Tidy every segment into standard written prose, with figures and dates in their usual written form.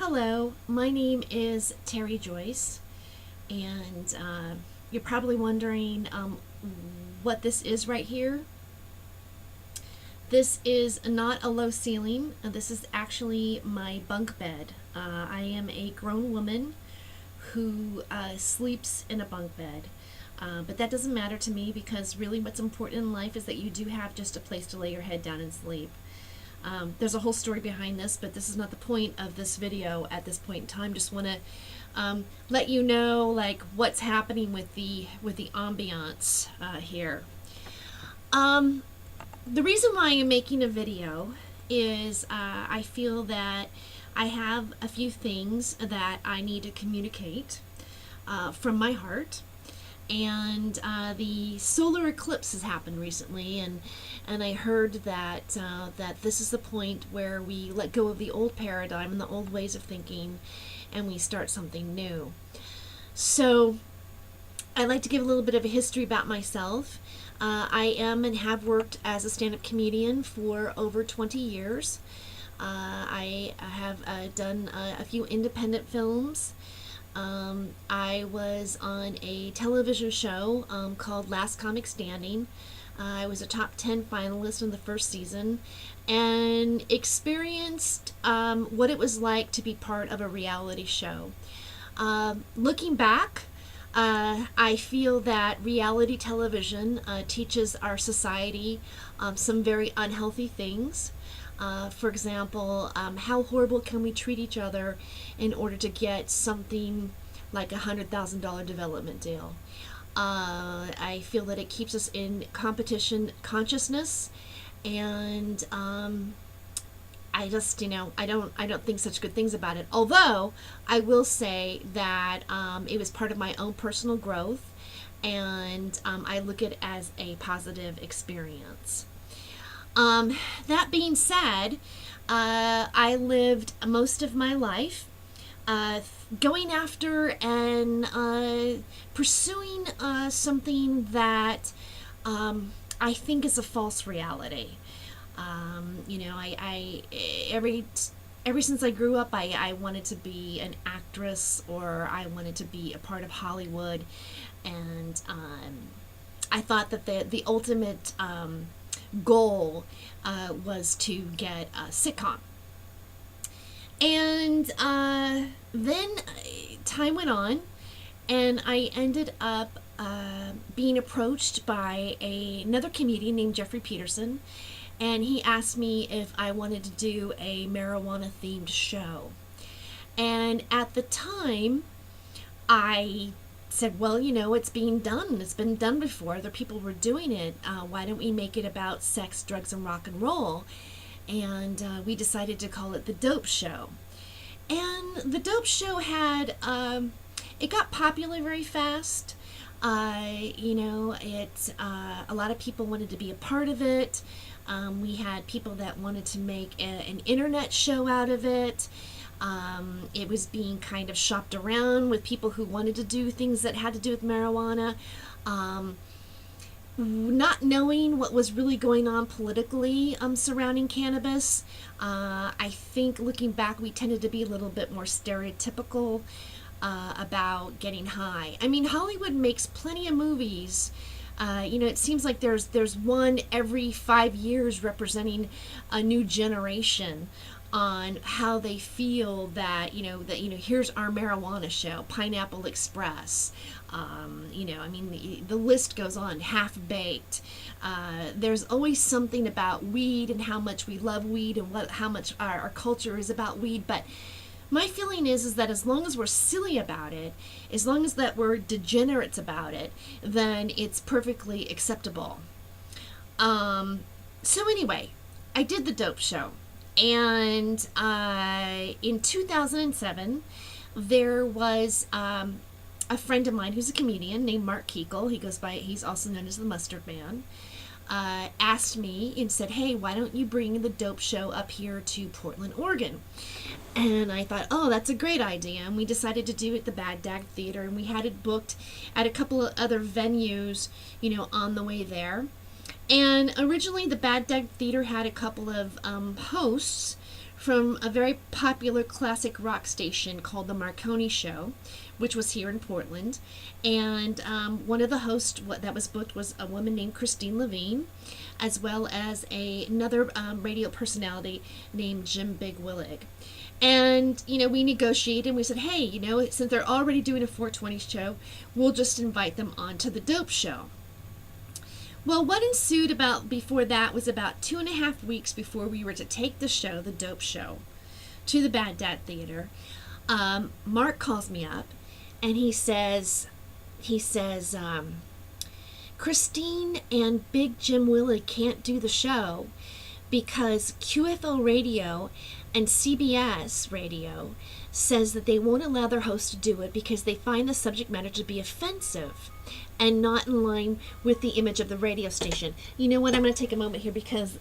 Hello, my name is Tere Joyce, and you're probably wondering what this is right here. This is not a low ceiling. This is actually my bunk bed. I am a grown woman who sleeps in a bunk bed. But that doesn't matter to me because really what's important in life is that you do have just a place to lay your head down and sleep. There's a whole story behind this, but this is not the point of this video at this point in time. Just want to let you know like what's happening with the ambiance here. The reason why I'm making a video is I feel that I have a few things that I need to communicate from my heart. And the solar eclipse has happened recently, and I heard that that this is the point where we let go of the old paradigm and the old ways of thinking, and we start something new. So I'd like to give a little bit of a history about myself. I am and have worked as a stand-up comedian for over 20 years. I have done a few independent films. I was on a television show called Last Comic Standing. I was a top 10 finalist in the first season and experienced what it was like to be part of a reality show. Looking back, I feel that reality television teaches our society some very unhealthy things. For example, how horrible can we treat each other in order to get something like $100,000 development deal? I feel that it keeps us in competition consciousness, and I just, I don't think such good things about it. Although I will say that it was part of my own personal growth, and I look at it as a positive experience. That being said, I lived most of my life going after and pursuing something that I think is a false reality. Ever since I grew up, I wanted to be an actress, or I wanted to be a part of Hollywood, and I thought that the ultimate goal was to get a sitcom. And then time went on, and I ended up being approached by another comedian named Jeffrey Peterson, and he asked me if I wanted to do a marijuana themed show. And at the time, I said, well, it's being done. It's been done before. Other people were doing it. Why don't we make it about sex, drugs, and rock and roll? And we decided to call it The Dope Show. And The Dope Show had, it got popular very fast. A lot of people wanted to be a part of it. We had people that wanted to make an internet show out of it. It was being kind of shopped around with people who wanted to do things that had to do with marijuana. Not knowing what was really going on politically surrounding cannabis, I think looking back, we tended to be a little bit more stereotypical about getting high. I mean, Hollywood makes plenty of movies. It seems like there's one every 5 years representing a new generation on how they feel that here's our marijuana show, Pineapple Express. The list goes on, Half Baked. There's always something about weed and how much we love weed and how much our culture is about weed. But my feeling is that as long as we're silly about it, as long as that we're degenerates about it, then it's perfectly acceptable. So anyway, I did The Dope Show. And in 2007, there was a friend of mine who's a comedian named Mark Keekle. He's also known as the Mustard Man. Asked me and said, hey, why don't you bring The Dope Show up here to Portland, Oregon? And I thought, oh, that's a great idea. And we decided to do it at the Bad Dag Theater, and we had it booked at a couple of other venues, on the way there. And originally the Bad Dag Theater had a couple of hosts from a very popular classic rock station called the Marconi Show, which was here in Portland. And one of the hosts that was booked was a woman named Christine Levine, as well as another radio personality named Jim Big Willig. And, we negotiated and we said, hey, since they're already doing a 420 show, we'll just invite them on to the Dope Show. Well, what ensued before that was about 2.5 weeks before we were to take the show, the Dope Show, to the Bad Dad Theater. Mark calls me up and he says, Christine and Big Jim Willig can't do the show because KUFO Radio and CBS Radio says that they won't allow their host to do it because they find the subject matter to be offensive and not in line with the image of the radio station. You know what? I'm going to take a moment here because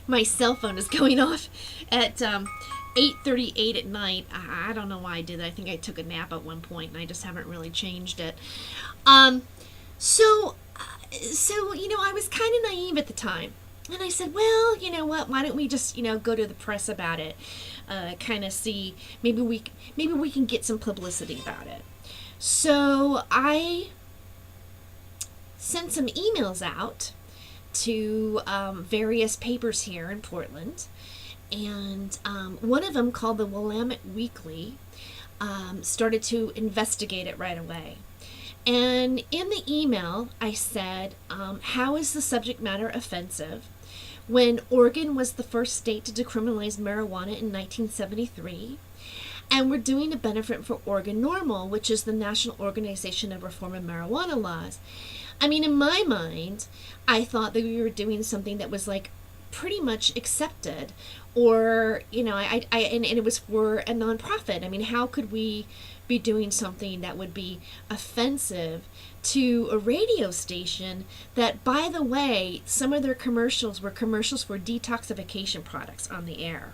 my cell phone is going off at 8:38 at night. I don't know why I did that. I think I took a nap at one point and I just haven't really changed it. So I was kind of naive at the time. And I said, well, you know what, why don't we just, go to the press about it, kind of see, maybe we can get some publicity about it. So I sent some emails out to various papers here in Portland. And one of them, called the Willamette Weekly, started to investigate it right away. And in the email, I said, how is the subject matter offensive when Oregon was the first state to decriminalize marijuana in 1973? And we're doing a benefit for Oregon NORML, which is the National Organization of Reform of Marijuana Laws. I mean, in my mind, I thought that we were doing something that was like pretty much accepted, or, and it was for a nonprofit. I mean, how could we be doing something that would be offensive to a radio station that, by the way, some of their commercials were commercials for detoxification products on the air?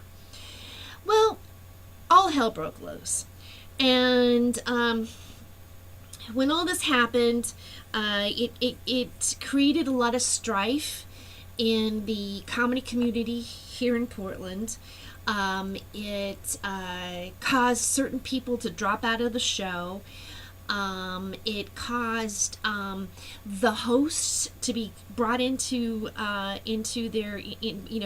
Well, all hell broke loose. And when all this happened, it created a lot of strife in the comedy community here in Portland. It caused certain people to drop out of the show. It caused the hosts to be brought into their,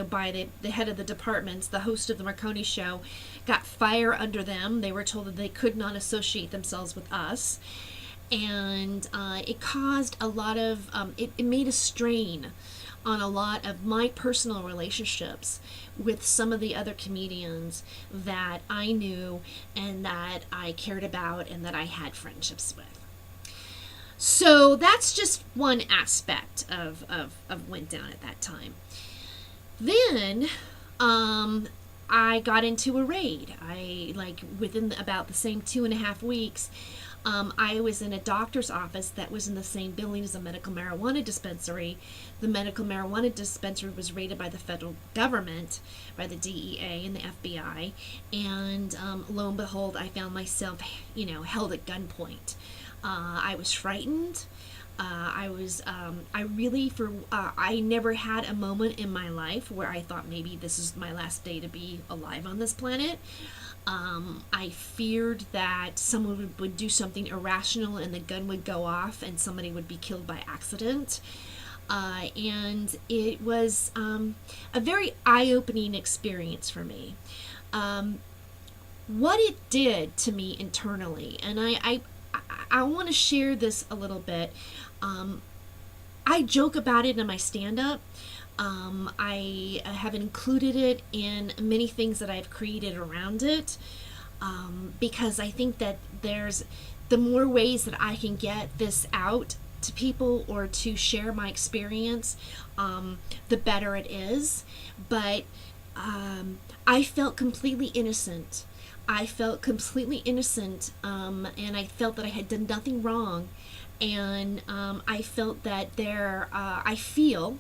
by the head of the departments. The host of the Marconi Show got fire under them. They were told that they could not associate themselves with us. And it caused a lot of, it made a strain on a lot of my personal relationships with some of the other comedians that I knew and that I cared about and that I had friendships with. So that's just one aspect of went down at that time. Then I got into a raid. Within about the same 2.5 weeks, I was in a doctor's office that was in the same building as a medical marijuana dispensary. The medical marijuana dispensary was raided by the federal government, by the DEA and the FBI, and lo and behold, I found myself, held at gunpoint. I was frightened. I never had a moment in my life where I thought maybe this is my last day to be alive on this planet. I feared that someone would do something irrational and the gun would go off and somebody would be killed by accident. And it was a very eye-opening experience for me. What it did to me internally, and I want to share this a little bit. I joke about it in my stand-up. I have included it in many things that I've created around it, because I think that there's the more ways that I can get this out to people or to share my experience, the better it is. But I felt completely innocent. And I felt that I had done nothing wrong. And I felt that I feel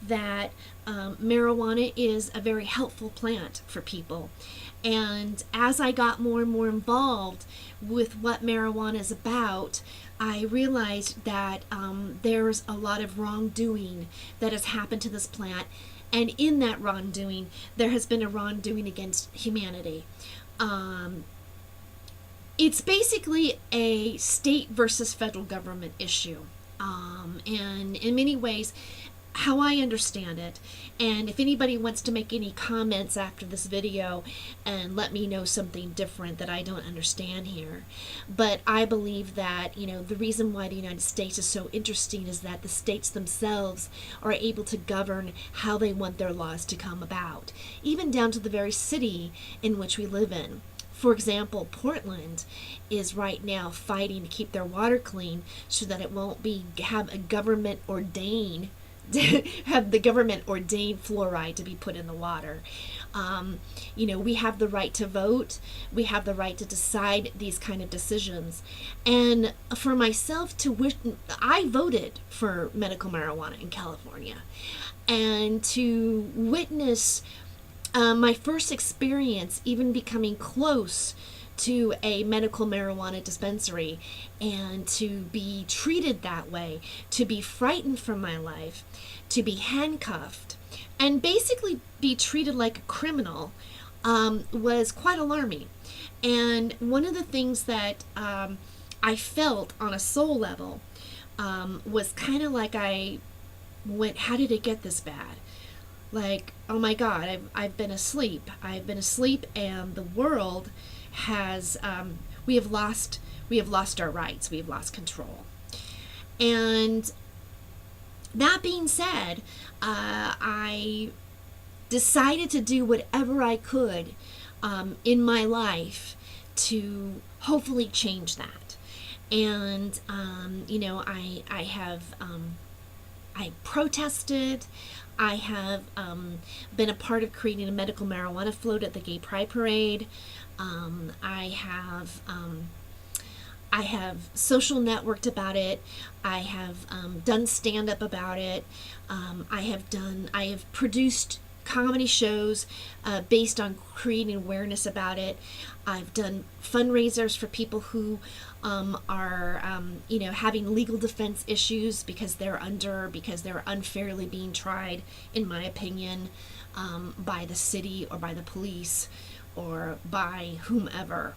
that marijuana is a very helpful plant for people. And as I got more and more involved with what marijuana is about, I realized that there's a lot of wrongdoing that has happened to this plant, and in that wrongdoing, there has been a wrongdoing against humanity. It's basically a state versus federal government issue, and in many ways, how I understand it. And if anybody wants to make any comments after this video and let me know something different that I don't understand here, but I believe that, you know, the reason why the United States is so interesting is that the states themselves are able to govern how they want their laws to come about, even down to the very city in which we live in. For example, Portland is right now fighting to keep their water clean so that it won't have the government ordained fluoride to be put in the water. You know, we have the right to vote. We have the right to decide these kind of decisions. And for myself I voted for medical marijuana in California. And to witness my first experience even becoming close to a medical marijuana dispensary and to be treated that way, to be frightened for my life, to be handcuffed, and basically be treated like a criminal was quite alarming. And one of the things that I felt on a soul level was kind of like I went, how did it get this bad? Like, oh my God, I've been asleep. I've been asleep, and the world has we have lost our rights. We have lost control. And that being said, I decided to do whatever I could in my life to hopefully change that. And you know, I protested. I have been a part of creating a medical marijuana float at the Gay Pride Parade. I have social networked about it. I have done stand-up about it. I have produced comedy shows based on creating awareness about it. I've done fundraisers for people who are you know, having legal defense issues because they're unfairly being tried, in my opinion, by the city or by the police or by whomever.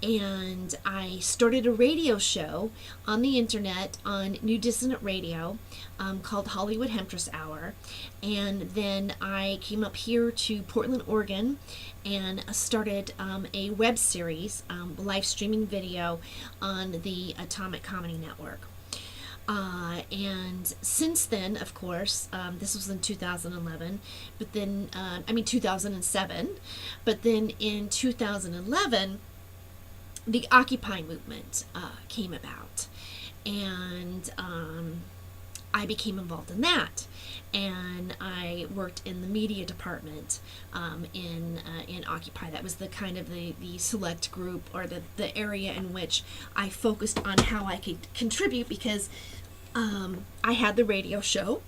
And I started a radio show on the internet on New Dissonant Radio called Hollywood Hemptress Hour. And then I came up here to Portland, Oregon, and started a web series, live streaming video on the Atomic Comedy Network. And since then, of course, this was in 2011, but then, 2007, but then in 2011, the Occupy movement came about, and I became involved in that, and I worked in the media department in Occupy. That was the kind of the select group, or the area in which I focused on how I could contribute, because I had the radio show,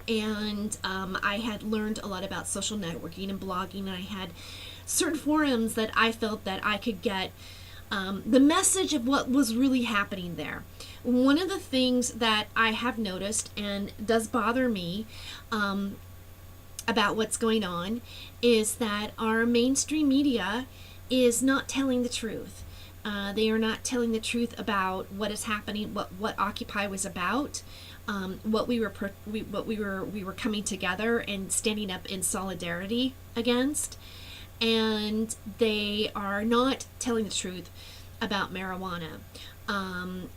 and I had learned a lot about social networking and blogging, and I had certain forums that I felt that I could get the message of what was really happening there. One of the things that I have noticed and does bother me about what's going on is that our mainstream media is not telling the truth. They are not telling the truth about what is happening, what Occupy was about, what we were coming together and standing up in solidarity against. And they are not telling the truth about marijuana. And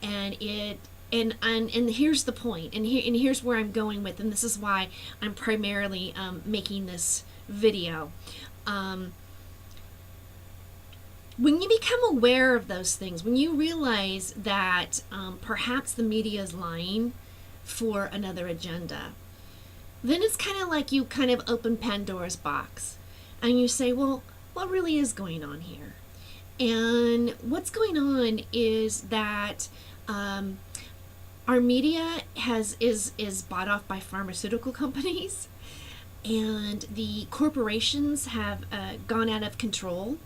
here's the point, and here's where I'm going with, and this is why I'm primarily making this video. When you become aware of those things, when you realize that perhaps the media is lying for another agenda, then it's kind of like you kind of open Pandora's box. And you say, well, what really is going on here? And what's going on is that our media is bought off by pharmaceutical companies, and the corporations have gone out of control,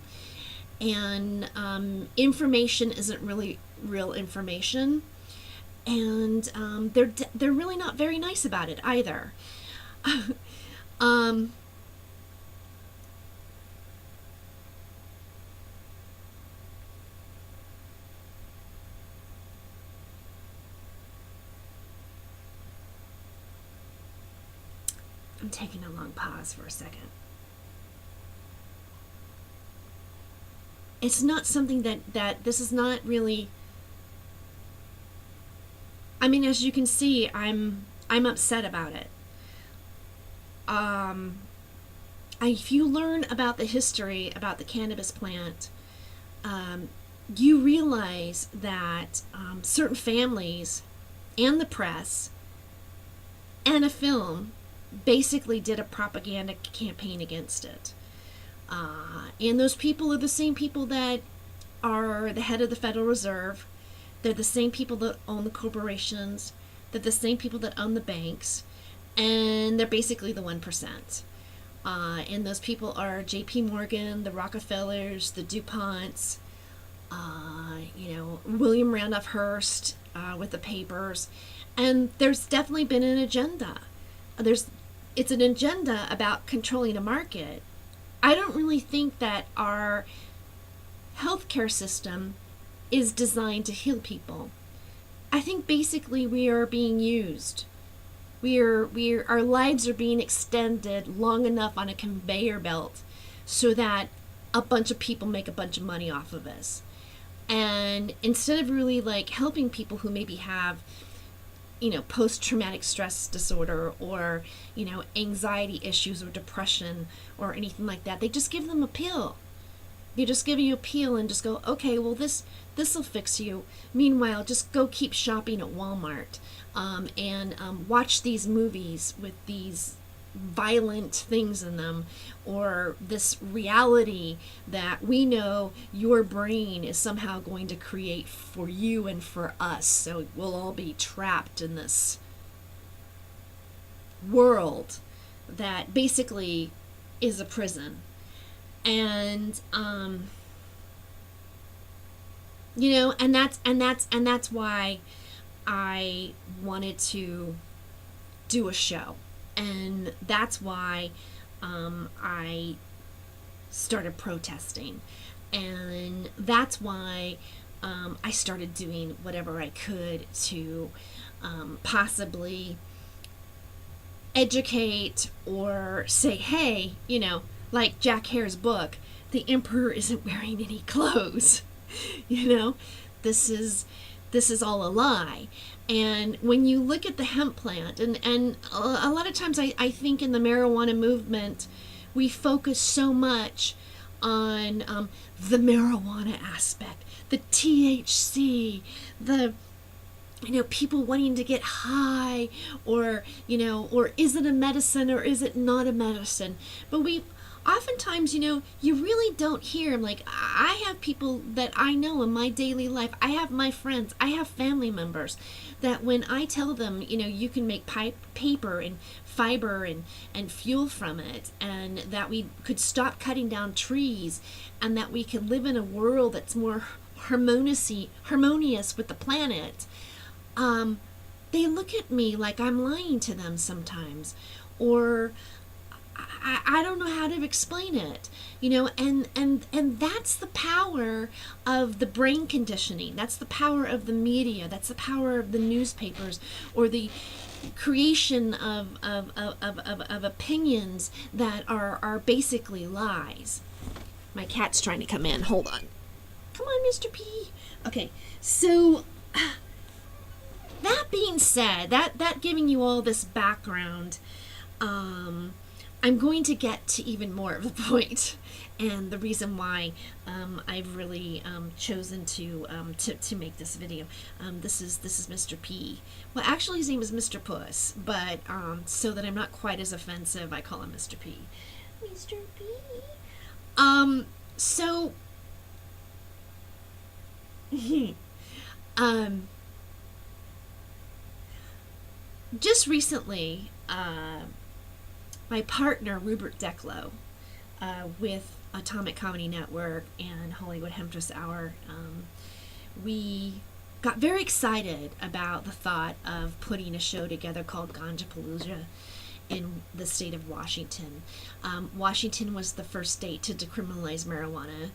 and information isn't really real information, and they're really not very nice about it either. um, I'm taking a long pause for a second. It's not something that this is not really. I mean, as you can see, I'm upset about it. If you learn about the history about the cannabis plant, you realize that certain families and the press and a film basically did a propaganda campaign against it. And those people are the same people that are the head of the Federal Reserve. They're the same people that own the corporations. They're the same people that own the banks. And they're basically the 1%. And those people are J.P. Morgan, the Rockefellers, the DuPonts, William Randolph Hearst with the papers. And there's definitely been an agenda. It's an agenda about controlling a market. I don't really think that our healthcare system is designed to heal people. I think basically we are being used. Our lives are being extended long enough on a conveyor belt so that a bunch of people make a bunch of money off of us. And instead of really helping people who maybe have post-traumatic stress disorder or, anxiety issues or depression or anything like that, they just give them a pill. They just give you a pill and just go, okay, well, this will fix you. Meanwhile, just go keep shopping at Walmart and watch these movies with these violent things in them, or this reality that we know your brain is somehow going to create for you and for us, so we'll all be trapped in this world that basically is a prison. And and that's why I wanted to do a show. And that's why I started protesting. And that's why I started doing whatever I could to possibly educate or say, hey, like Jack Hare's book, the emperor isn't wearing any clothes. This is all a lie. And when you look at the hemp plant, and a lot of times I think in the marijuana movement, we focus so much on the marijuana aspect, the THC, the people wanting to get high, or is it a medicine or is it not a medicine? But we oftentimes, you really don't hear. I have people that I know in my daily life. I have my friends. I have family members that when I tell them, you can make paper and fiber and fuel from it, and that we could stop cutting down trees, and that we could live in a world that's more harmonious with the planet, they look at me like I'm lying to them sometimes, or I don't know how to explain it, and that's the power of the brain conditioning. That's the power of the media. That's the power of the newspapers, or the creation of opinions that are basically lies. My cat's trying to come in. Hold on. Come on, Mr. P. Okay, so that being said, that giving you all this background, I'm going to get to even more of the point, and the reason why I've really chosen to make this video. This is Mr. P. Well, actually, his name is Mr. Puss, but so that I'm not quite as offensive, I call him Mr. P. Mr. P. So, just recently, my partner, Rupert Declo, with Atomic Comedy Network and Hollywood Hemptress Hour, we got very excited about the thought of putting a show together called Ganja Palooza in the state of Washington. Washington was the first state to decriminalize marijuana.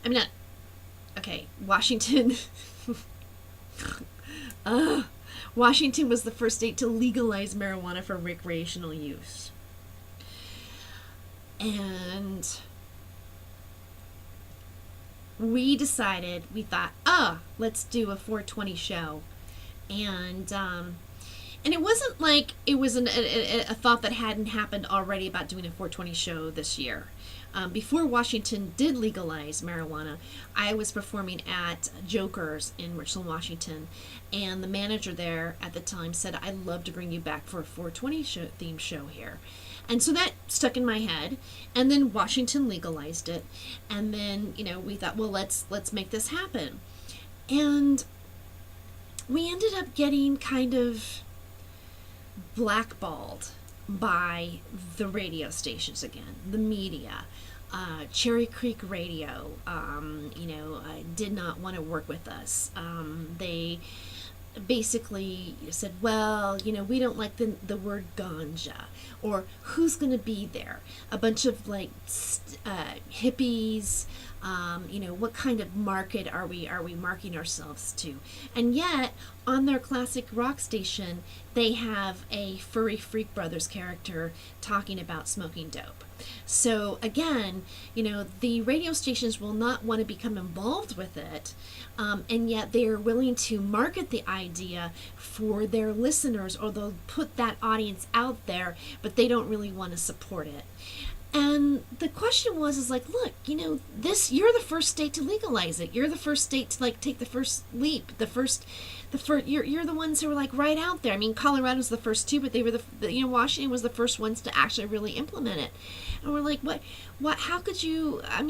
I mean, not, okay, Washington. Washington was the first state to legalize marijuana for recreational use. And we thought, let's do a 420 show. And it wasn't like it was a thought that hadn't happened already about doing a 420 show this year. Before Washington did legalize marijuana, I was performing at Joker's in Richland, Washington, and the manager there at the time said, I'd love to bring you back for a 420 themed show here. And so that stuck in my head, and then Washington legalized it, and then, we thought, well, let's make this happen. And we ended up getting kind of blackballed by the radio stations again, the media. Cherry Creek Radio, did not want to work with us. They basically said, well, we don't like the word ganja, or who's going to be there? A bunch of hippies. What kind of market are we marking ourselves to? And yet, on their classic rock station, they have a furry Freak Brothers character talking about smoking dope. So again, the radio stations will not want to become involved with it, and yet they are willing to market the idea for their listeners, or they'll put that audience out there, but they don't really want to support it. And the question was, look, you're the first state to legalize it. You're the first state to take the first leap. You're the ones who were right out there. I mean, Colorado's the first too, but they were Washington was the first ones to actually really implement it. And we're like, what, how could you, I'm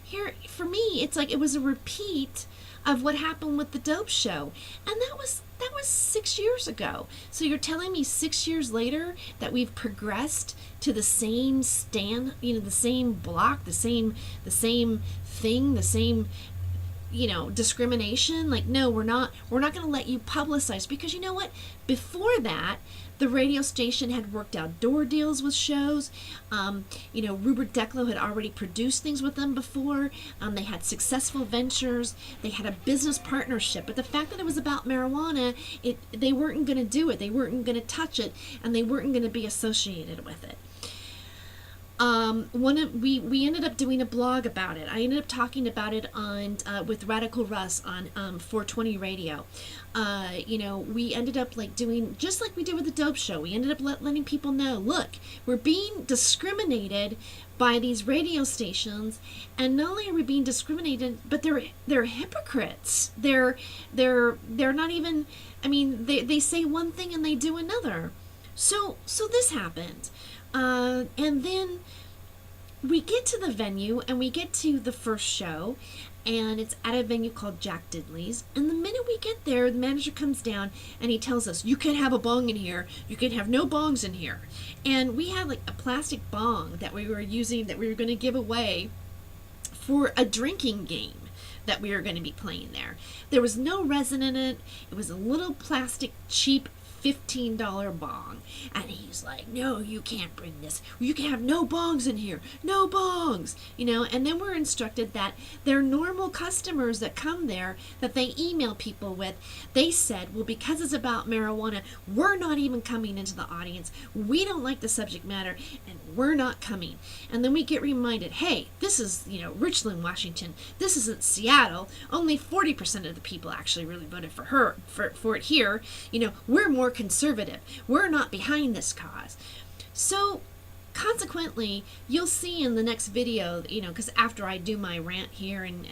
here, for me, it's it was a repeat of what happened with the dope show. And that was 6 years ago. So you're telling me 6 years later that we've progressed to the same the same block, the same thing, the same discrimination? No, we're not going to let you publicize, because you know what? Before that, the radio station had worked out door deals with shows. Rupert Declo had already produced things with them before. They had successful ventures. They had a business partnership. But the fact that it was about marijuana, they weren't going to do it. They weren't going to touch it, and they weren't going to be associated with it. We ended up doing a blog about it. I ended up talking about it on with Radical Russ on 420 Radio. We ended up doing just like we did with the dope show. We ended up letting people know, look, we're being discriminated by these radio stations, and not only are we being discriminated, but they're hypocrites. They're not even. I mean, they say one thing and they do another. So this happened. And then we get to the venue, and we get to the first show, and it's at a venue called Jack Diddley's. And the minute we get there, the manager comes down and he tells us, you can't have a bong in here. You can have no bongs in here. And we had a plastic bong that we were using, that we were going to give away for a drinking game that we were going to be playing there. There was no resin in it. It was a little plastic, cheap $15 bong. And he's like, no, you can't bring this. You can have no bongs in here. No bongs. And then we're instructed that their normal customers that come there, that they email people with, they said, well, because it's about marijuana, we're not even coming into the audience. We don't like the subject matter, and we're not coming. And then we get reminded, hey, this is, Richland, Washington. This isn't Seattle. Only 40% of the people actually really voted for it here. We're more conservative. We're not behind this cause. So consequently, you'll see in the next video, because after I do my rant here and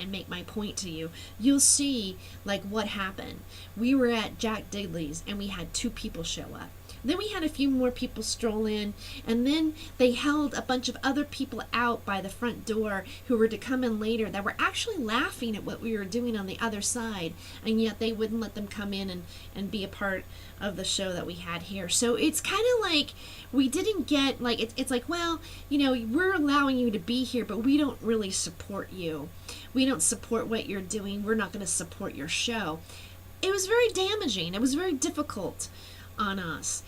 make my point to you, you'll see what happened. We were at Jack Diddley's, and we had 2 people show up. Then we had a few more people stroll in, and then they held a bunch of other people out by the front door who were to come in later that were actually laughing at what we were doing on the other side, and yet they wouldn't let them come in and be a part of the show that we had here. So it's kind of we didn't get, it's well, we're allowing you to be here, but we don't really support you. we don't support what you're doing, we're not going to support your show. It was very damaging. It was very difficult on us.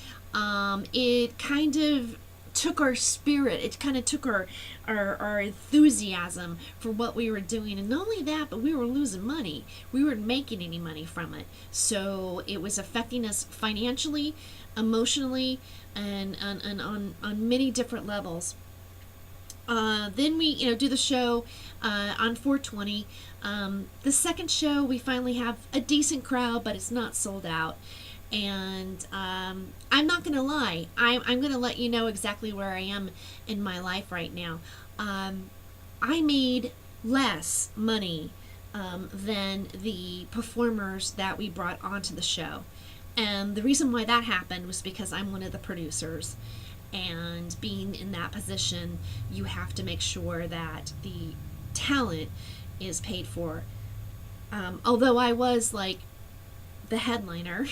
It kind of took our spirit. It kind of took our enthusiasm for what we were doing. And not only that, but we were losing money. We weren't making any money from it. So it was affecting us financially, emotionally, and on many different levels. Then we, do the show on 420. The second show, we finally have a decent crowd, but it's not sold out. And I'm not going to lie. I'm going to let you know exactly where I am in my life right now. I made less money than the performers that we brought onto the show. And the reason why that happened was because I'm one of the producers. And being in that position, you have to make sure that the talent is paid for. Although I was like the headliner,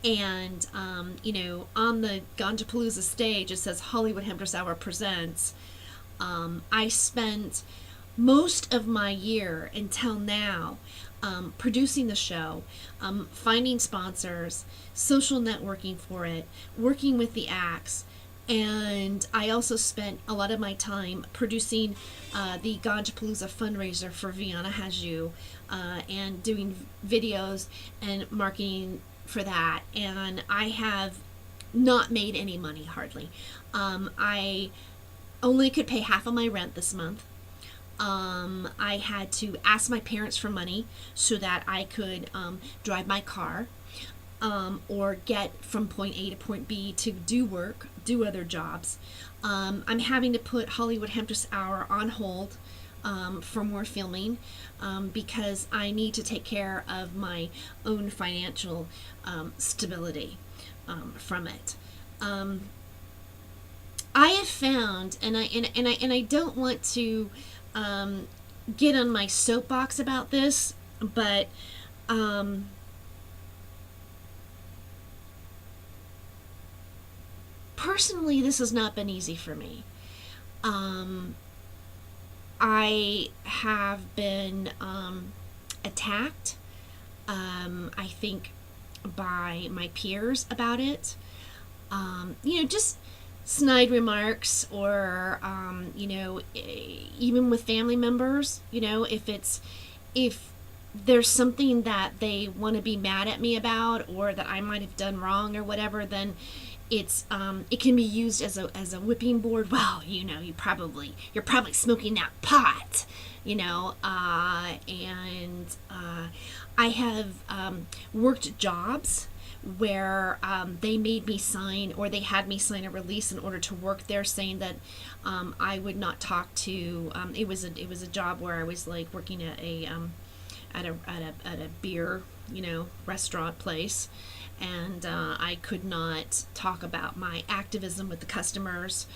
and on the Ganja Palooza stage it says Hollywood Hemptress Hour presents. I spent most of my year until now producing the show, finding sponsors, social networking for it, working with the acts, and I also spent a lot of my time producing the Ganja Palooza fundraiser for Viana Haju, and doing videos and marketing for that. And I have not made any money, hardly. I only could pay half of my rent this month. I had to ask my parents for money so that I could drive my car, or get from point A to point B to do work, do other jobs. I'm having to put Hollywood Hemptress Hour on hold for more filming, because I need to take care of my own financial stability from it. I have found, and I don't want to get on my soapbox about this, but personally, this has not been easy for me. I have been attacked, I think, by my peers about it. Just snide remarks, or even with family members. If there's something that they want to be mad at me about, or that I might have done wrong or whatever, then it can be used as a whipping board. Well, you're probably smoking that pot, and I have worked jobs where they made me sign, or they had me sign a release in order to work there, saying that I would not talk to. It was a job where I was like working at a beer restaurant place, and I could not talk about my activism with the customers,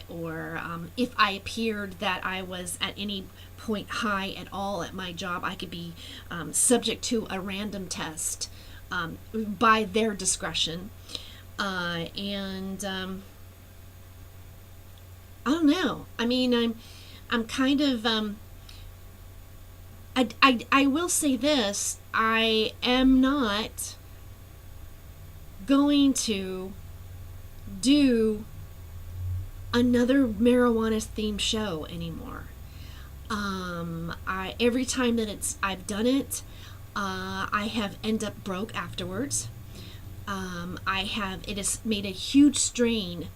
or if I appeared that I was at any point high at all at my job, I could be subject to a random test by their discretion. And I don't know. I mean, I'm kind of I will say this: I am not going to do another marijuana themed show anymore. Every time that I've done it, I have ended up broke afterwards. It has made a huge strain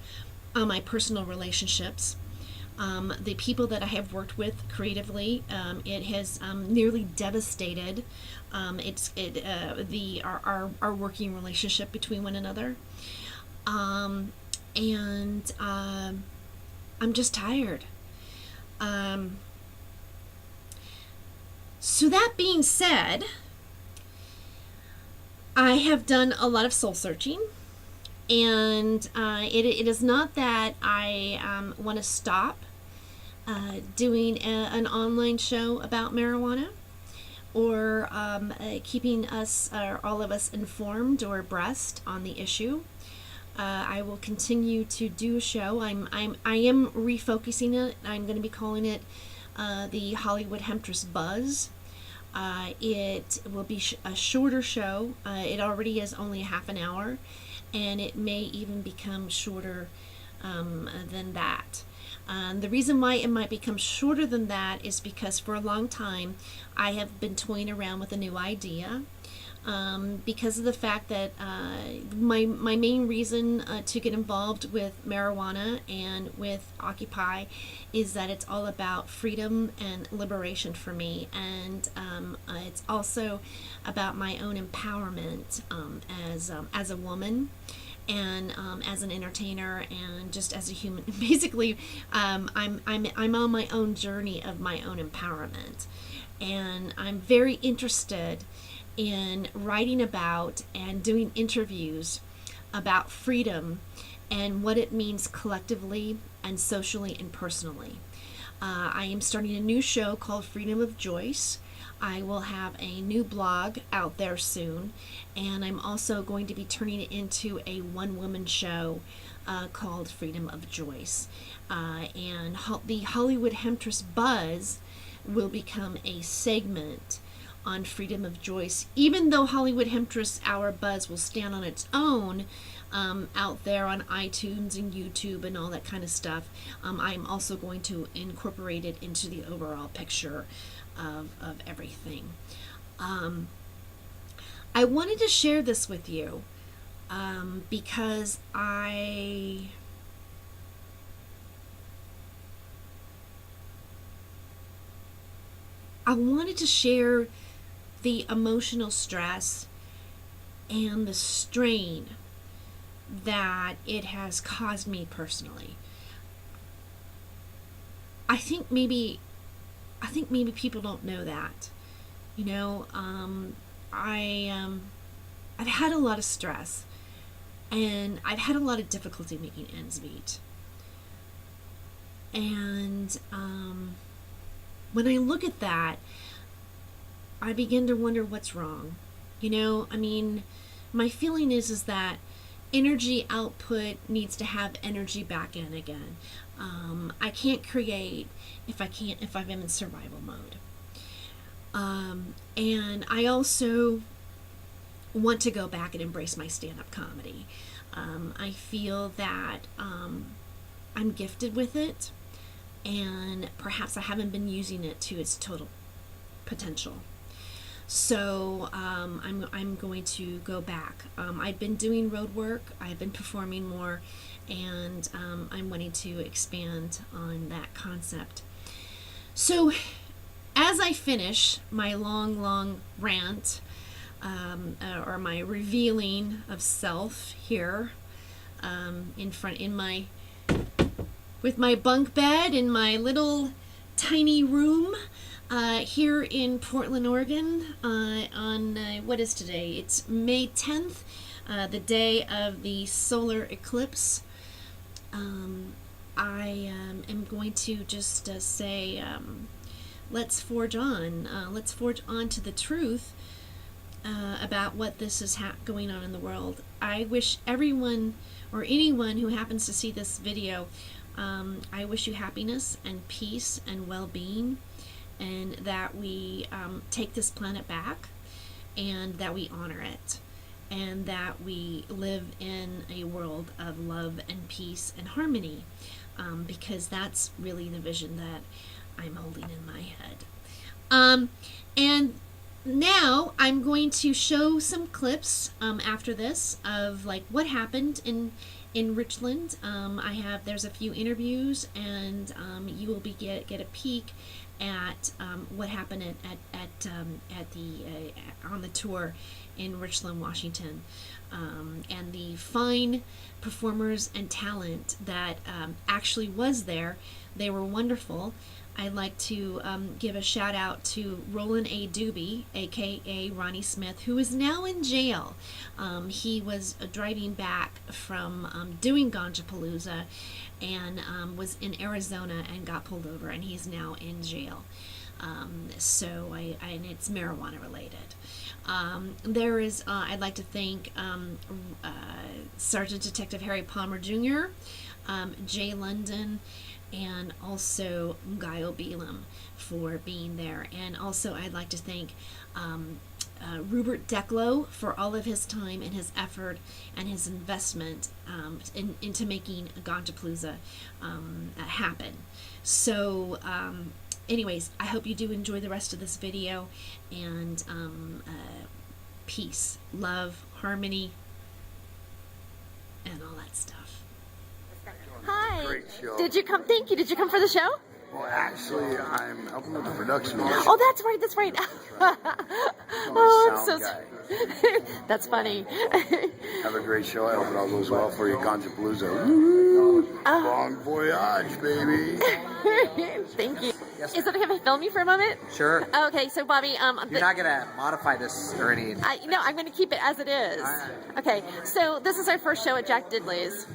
on my personal relationships. The people that I have worked with creatively, it has nearly devastated our working relationship between one another. And I'm just tired. So that being said, I have done a lot of soul searching, and it is not that I want to stop doing an online show about marijuana, or keeping us, all of us, informed or abreast on the issue. I will continue to do a show. I am refocusing it. I'm going to be calling it the Hollywood Hemptress Buzz. It will be a shorter show. It already is only a half an hour, and it may even become shorter than that. The reason why it might become shorter than that is because for a long time I have been toying around with a new idea. Because of the fact that my main reason to get involved with marijuana and with Occupy is that it's all about freedom and liberation for me, and it's also about my own empowerment as a woman, and as an entertainer, and just as a human. Basically, I'm on my own journey of my own empowerment, and I'm very interested in writing about and doing interviews about freedom and what it means collectively and socially and personally. I am starting a new show called Freedom of Joyce. I will have a new blog out there soon, and I'm also going to be turning it into a one-woman show called Freedom of Joyce. And the Hollywood Hemptress Buzz will become a segment on Freedom of Joyce, even though Hollywood Hemptress Our Buzz will stand on its own out there on iTunes and YouTube and all that kind of stuff. I'm also going to incorporate it into the overall picture of everything. I wanted to share this with you because I wanted to share the emotional stress and the strain that it has caused me personally. I think maybe people don't know that. You know, I've had a lot of stress, and I've had a lot of difficulty making ends meet. And when I look at that, I begin to wonder what's wrong. You know, I mean, my feeling is that energy output needs to have energy back in again. I can't create if I'm in survival mode. And I also want to go back and embrace my stand-up comedy. I feel that I'm gifted with it, and perhaps I haven't been using it to its total potential. So I'm going to go back. I've been doing road work. I've been performing more, and I'm wanting to expand on that concept. So as I finish my long rant, or my revealing of self here, with my bunk bed in my little tiny room here in Portland, Oregon, on what is today? It's May 10th, the day of the solar eclipse. I am going to just say, let's forge on. Let's forge on to the truth about what this is going on in the world. I wish everyone or anyone who happens to see this video, I wish you happiness and peace and well-being, and that we take this planet back, and that we honor it, and that we live in a world of love and peace and harmony, because that's really the vision that I'm holding in my head. And now I'm going to show some clips after this of like what happened in Richland. There's a few interviews, and you will get a peek at what happened on the tour in Richland, Washington, and the fine performers and talent that actually was there. They were wonderful. I'd like to give a shout out to Roland A. Duby, aka Ronnie Smith, who is now in jail. He was driving back from doing Ganja Palooza, and was in Arizona and got pulled over, and he's now in jail. And it's marijuana related. I'd like to thank Sergeant Detective Harry Palmer Jr., Jay London, and also Gaio Belam for being there. And also I'd like to thank Rupert Declo for all of his time and his effort and his investment into making Ganja Palooza happen. So anyways, I hope you do enjoy the rest of this video, and peace, love, harmony, and all that stuff. Hi. Great show. Did you come? Thank you. Did you come for the show? Well, actually, I'm helping with the production. Of the show. Oh, that's right. That's right. Oh, I'm so sorry. That's funny. Have a great show. I hope it all goes well for you, Ganja Palooza. Bon voyage, baby. Thank you. Yes, is it okay if I film you for a moment? Sure. Okay, so Bobby, you're not gonna modify this or any. No, I'm gonna keep it as it is. Right. Okay, so this is our first show at Jack Diddley's.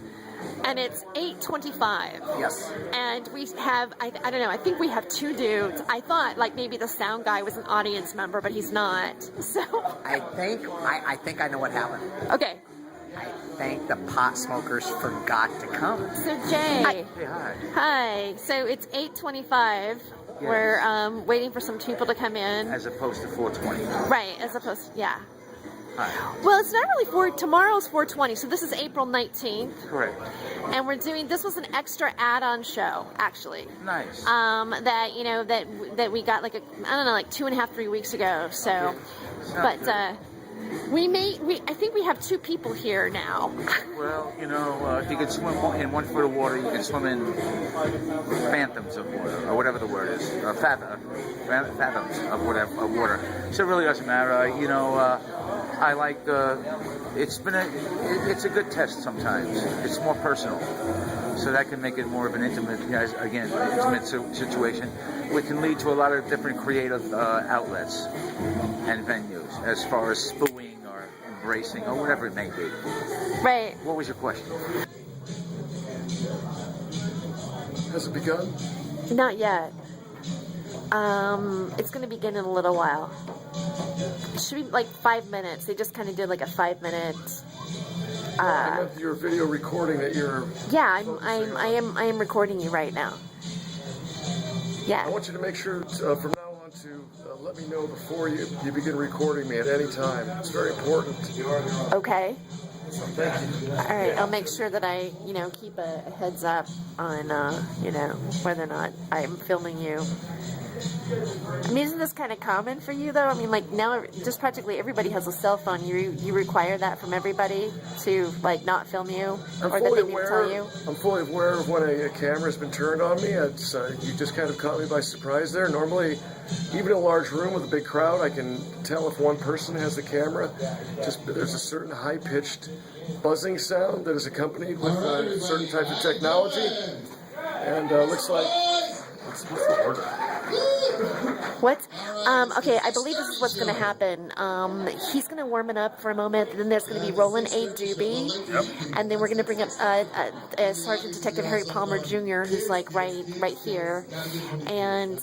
And it's 8:25. Yes. And we have, I don't know, I think we have 2 dudes. I thought like maybe the sound guy was an audience member, but he's not. So. I think I know what happened. Okay. I think the pot smokers forgot to come. So Jay. Hey, hi. Hi. So it's 8:25. Yes. We're waiting for some people to come in. As opposed to 4:20. Right, as opposed to, yeah. Hi. Well, it's not really tomorrow's 4:20, so this is April 19th. Correct. And we're doing, this was an extra add-on show, actually. Nice. That, you know, that we got like, I don't know, like 2.5, 3 weeks ago, so. Okay. But, I think we have 2 people here now. Well, you know, if you could swim in 1 foot of water, you can swim in phantoms of water, or whatever the word is, or fathoms of water. So it really doesn't matter. You know, I like. It's a good test sometimes. It's more personal, so that can make it more of an intimate, intimate situation, which can lead to a lot of different creative outlets and venues, as far as spooing or embracing or whatever it may be. Right. What was your question? Has it begun? Not yet. It's going to begin in a little while. It should be like 5 minutes. They just kind of did like a 5-minute. I meant your video recording that you're. Yeah, I am recording you right now. Yeah. I want you to make sure from now on to let me know before you begin recording me at any time. It's very important. Okay. Thank you. All right, I'll make sure that I, keep a heads up on, whether or not I'm filming you. I mean, isn't this kind of common for you, though? I mean, like, now just practically everybody has a cell phone. You require that from everybody to, like, not film you? Or that they need to tell you? I'm fully aware of when a camera's been turned on me. It's, you just kind of caught me by surprise there. Normally, even in a large room with a big crowd, I can tell if one person has the camera. Just there's a certain high-pitched buzzing sound that is accompanied with certain types of technology. And looks like... What's the order? What? Okay, I believe this is what's going to happen. He's going to warm it up for a moment, then there's going to be Roland A. Duby, and then we're going to bring up Sergeant Detective Harry Palmer Jr., who's like right here, and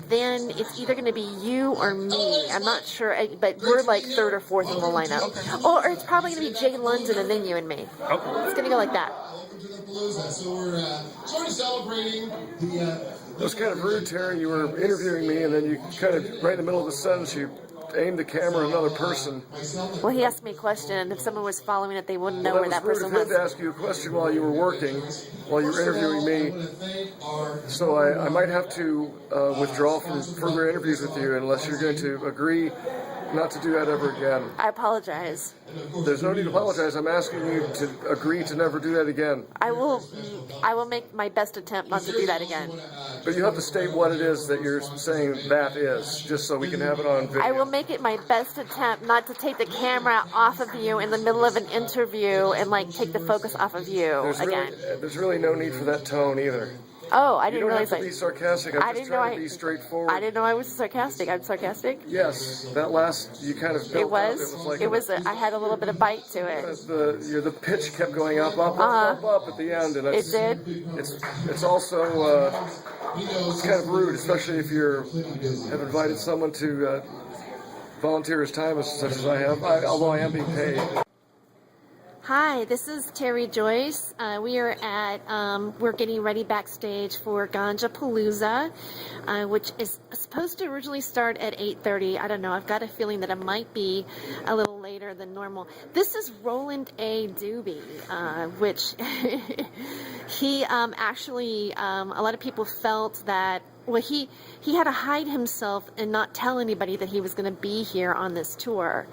then it's either going to be you or me. I'm not sure, but we're like 3rd or 4th in the lineup. Or it's probably going to be Jay London and then you and me. It's going to go like that. So we're sort of celebrating the... It was kind of rude, Tere. You were interviewing me, and then you kind of, right in the middle of the sentence, you aimed the camera at another person. Well, he asked me a question, and if someone was following it, they wouldn't know where that person was. It was rude to ask you a question while you were working, while you were interviewing me. So I might have to withdraw from further interviews with you unless you're going to agree not to do that ever again. I apologize. There's no need to apologize. I'm asking you to agree to never do that again. I will make my best attempt not to do that again. But you have to state what it is that you're saying that is, just so we can have it on video. I will make it my best attempt not to take the camera off of you in the middle of an interview and like take the focus off of you again. There's really no need for that tone either. Oh, I didn't realize that. You don't have to be sarcastic. I'm just trying to be straightforward. I didn't know I was sarcastic. I'm sarcastic? Yes. That last, you kind of built It was. I had a little bit of bite to it. The pitch kept going up at the end. And it did? It's also, it's kind of rude, especially if you have invited someone to volunteer his time such as I have, although I am being paid. Hi, this is Tere Joyce. We are at, we're getting ready backstage for Ganja Palooza, which is supposed to originally start at 8:30. I don't know, I've got a feeling that it might be a little later than normal. This is Roland A. Duby, which he actually, a lot of people felt that, well, he had to hide himself and not tell anybody that he was going to be here on this tour.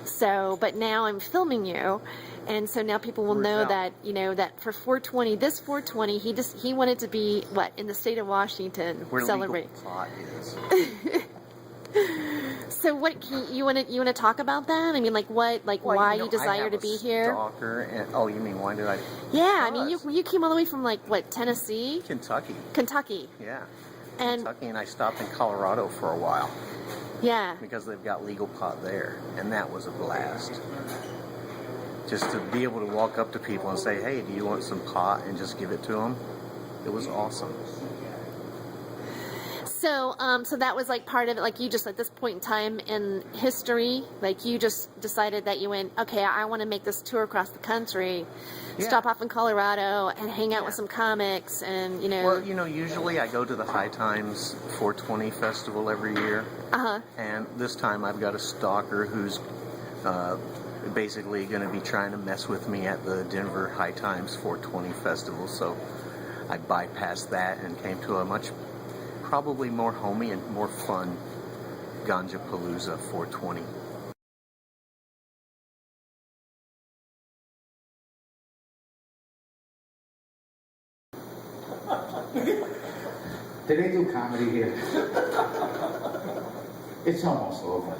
So, but now I'm filming you, and so now people will know that, you know, that for 420, this 420, he wanted to be, what, in the state of Washington, celebrating. Where legal pot is. So what, you want to talk about that? I mean, like what, like Well, why you know, you desire I to be here? Stalker and, oh, you mean why did I? Yeah, I mean, you came all the way from, like, what, Tennessee? Kentucky. Yeah. And Kentucky, and I stopped in Colorado for a while. yeah. Because they've got legal pot there, and that was a blast. Just to be able to walk up to people and say, hey, do you want some pot, and just give it to them. It was awesome. So, so that was like part of it, like you just, at this point in time in history, like you just decided that you went, okay, I want to make this tour across the country, stop off in Colorado and hang out with some comics and, you know. Well, you know, usually I go to the High Times 420 festival every year. And this time I've got a stalker who's basically going to be trying to mess with me at the Denver High Times 420 festival. So I bypassed that and came to a much probably more homey and more fun Ganja Palooza 420. Did they do comedy here? It's almost over.